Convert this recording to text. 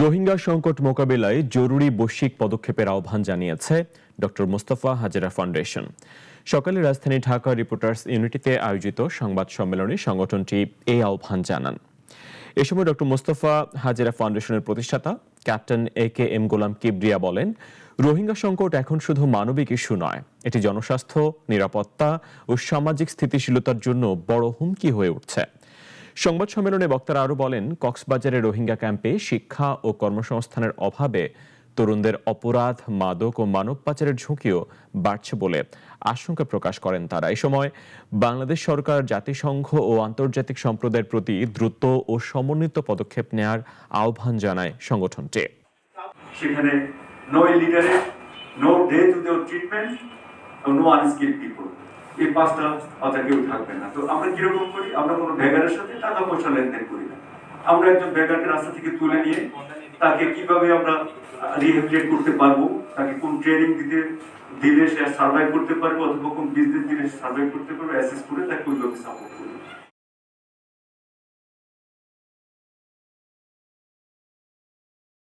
রোহিঙ্গা সংকট মোকাবিলায় জরুরি বৈশ্বিক পদক্ষেপের আহ্বান জানিয়েছে ডক্টর মোস্তফা হাজেরা ফাউন্ডেশন। সকালে রাজধানী ঢাকা রিপোর্টার্স ইউনিটিতে আয়োজিত সংবাদ সম্মেলনে সংগঠনটি এই আহ্বান জানান। এ সময় ডক্টর মোস্তফা হাজেরা ফাউন্ডেশনের প্রতিষ্ঠাতা ক্যাপ্টেন AKM গোলাম কিবরিয়া বলেন, রোহিঙ্গা সংকট এখন শুধু মানবিক ইস্যু নয়, এটি জনস্বাস্থ্য, নিরাপত্তা ও সামাজিক স্থিতিশীলতার জন্য বড় হুমকি হয়ে উঠছে। সংবাদ সম্মেলনে বক্তারা আরও বলেন, কক্সবাজারে রোহিঙ্গা ক্যাম্পে শিক্ষা ও কর্মসংস্থানের অভাবে তরুণদের অপরাধ, মাদক ও মানব পাচারের ঝুঁকিও বাড়ছে বলে আশঙ্কা প্রকাশ করেন তারা। এই সময় বাংলাদেশ সরকার জাতিসংঘ ও আন্তর্জাতিক সম্প্রদায়ের প্রতি দ্রুত ও সমন্বিত পদক্ষেপ নেয়ার আহ্বান জানায় সংগঠনটি। সেখানে no illiterate, no death without treatment, no unskilled people, এই পাঁচটা কথা কেউ থাকবে না। তো আমরা কিরকম করি? আমরা কোনো বেগারের সাথে টাকা পয়সা লেনদেন করি না। আমরা একজন বেগারকে রাস্তা থেকে তুলে নিয়ে তাকে কিভাবে আমরা রিহেবিলিটেট করতে পারবো, তাকে কোন ট্রেনিং দিলে সে সার্ভাইভ করতে পারবে, অথবা কোন বিজনেস দিলে সার্ভাইভ করতে পারবে, অ্যাসেস করে তাকে ওইভাবে সাপোর্ট করবো।